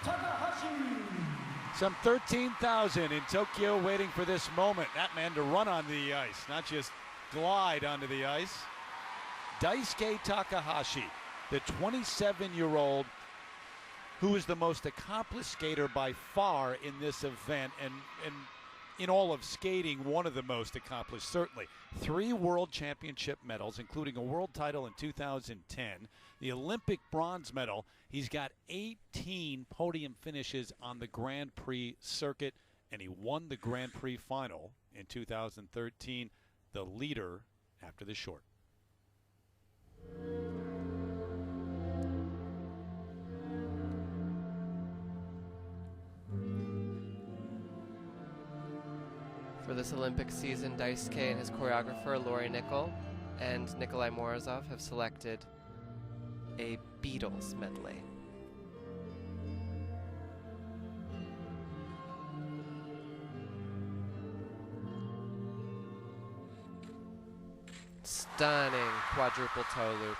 Takahashi. Some 13,000 in Tokyo waiting for this moment. That man to run on the ice, not just glide onto the ice. Daisuke Takahashi, the 27-year-old who is the most accomplished skater by far in this event, and in all of skating, one of the most accomplished, certainly. 3 world championship medals, including a world title in 2010, the Olympic bronze medal. He's got 18 podium finishes on the Grand Prix circuit, and he won the Grand Prix final in 2013, the leader after the short. For this Olympic season, Daisuke and his choreographer, Lori Nickel, and Nikolai Morozov have selected a Beatles medley. Stunning quadruple toe loop.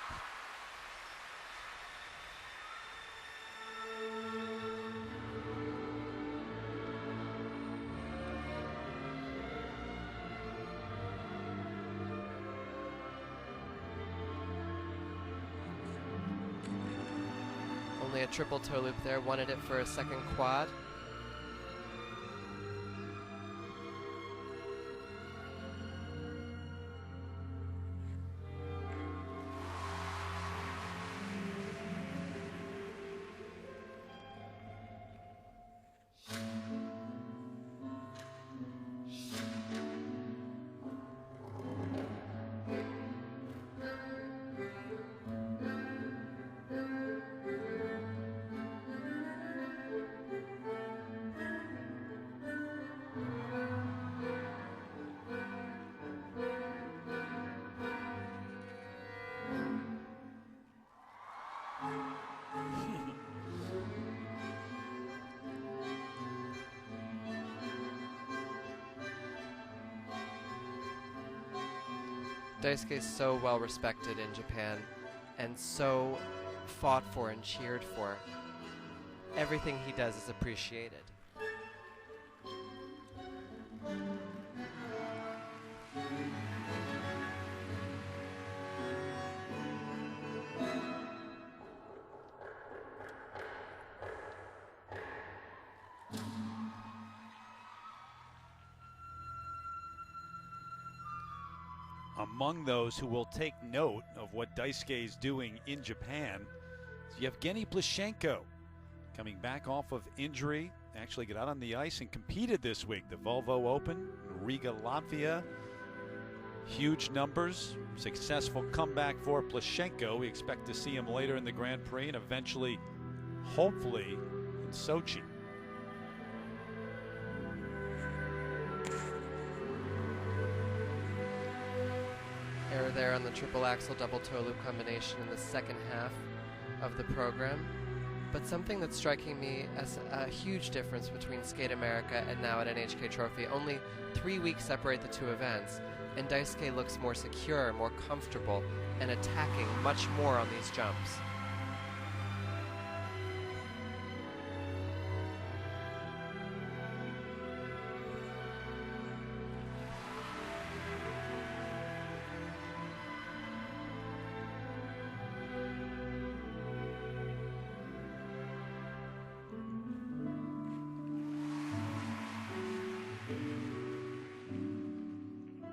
Only a triple toe loop there, wanted it for a second quad. Daisuke is so well respected in Japan and so fought for and cheered for. Everything he does is appreciated. Among those who will take note of what Daisuke is doing in Japan is Yevgeny Plushenko, coming back off of injury, actually got out on the ice and competed this week. The Volvo Open, Riga, Latvia. Huge numbers, successful comeback for Plushenko. We expect to see him later in the Grand Prix and eventually, hopefully, in Sochi. Error there on the triple axel double toe loop combination in the second half of the program. But something that's striking me as a huge difference between Skate America and now at NHK Trophy, only 3 weeks separate the two events, and Daisuke looks more secure, more comfortable, and attacking much more on these jumps.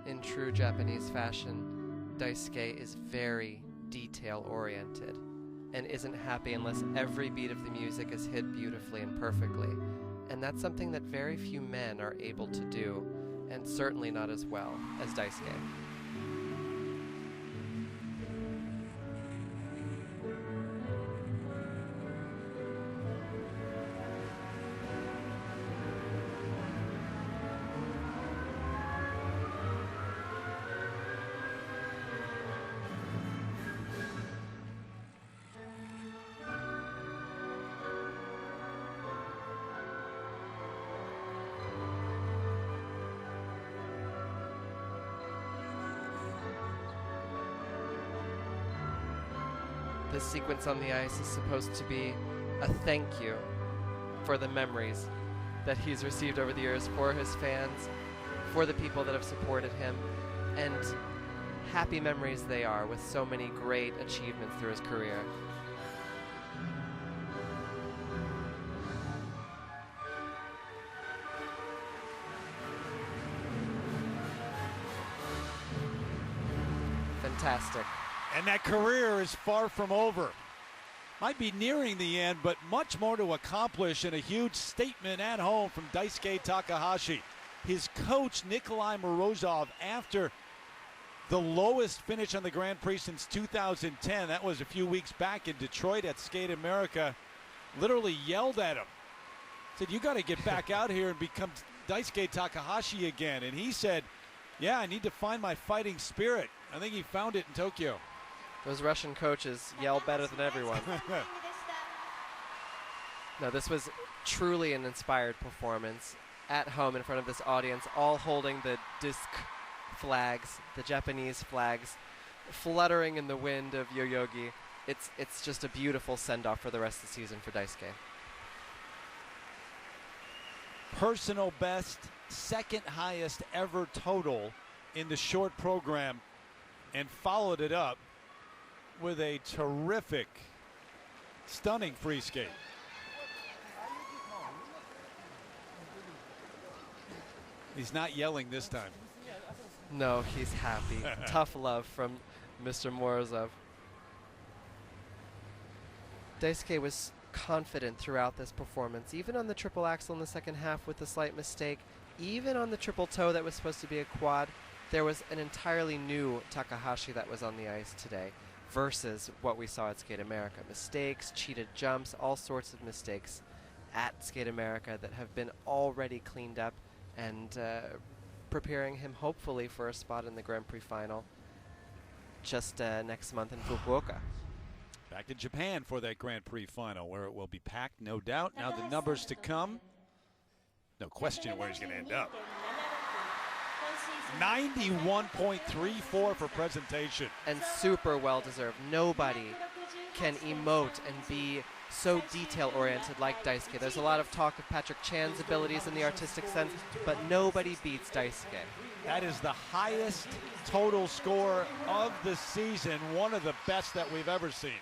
In true Japanese fashion, Daisuke is very detail-oriented and isn't happy unless every beat of the music is hit beautifully and perfectly. And that's something that very few men are able to do, and certainly not as well as Daisuke. This sequence on the ice is supposed to be a thank you for the memories that he's received over the years, for his fans, for the people that have supported him, and happy memories they are, with so many great achievements through his career. Fantastic. And that career is far from over. Might be nearing the end, but much more to accomplish, and a huge statement at home from Daisuke Takahashi. His coach, Nikolai Morozov, after the lowest finish on the Grand Prix since 2010, that was a few weeks back in Detroit at Skate America, literally yelled at him. Said, you got to get back out here and become Daisuke Takahashi again. And he said, yeah, I need to find my fighting spirit. I think he found it in Tokyo. Those Russian coaches yell better than everyone. No, this was truly an inspired performance at home in front of this audience, all holding the disc flags, the Japanese flags, fluttering in the wind of Yoyogi. It's just a beautiful send-off for the rest of the season for Daisuke. Personal best, second highest ever total in the short program, and followed it up with a terrific, stunning free skate. He's not yelling this time. No, he's happy. Tough love from Mr. Morozov. Daisuke was confident throughout this performance, even on the triple axel in the second half with a slight mistake, even on the triple toe that was supposed to be a quad. There was an entirely new Takahashi that was on the ice today versus what we saw at Skate America. Mistakes, cheated jumps, all sorts of mistakes at Skate America that have been already cleaned up and preparing him hopefully for a spot in the Grand Prix final just next month in Fukuoka. Back in Japan for that Grand Prix final, where it will be packed, no doubt. Now the numbers to come. No question where he's going to end up. 91.34 for presentation. And super well deserved. Nobody can emote and be so detail-oriented like Daisuke. There's a lot of talk of Patrick Chan's abilities in the artistic sense, but nobody beats Daisuke. That is the highest total score of the season, one of the best that we've ever seen.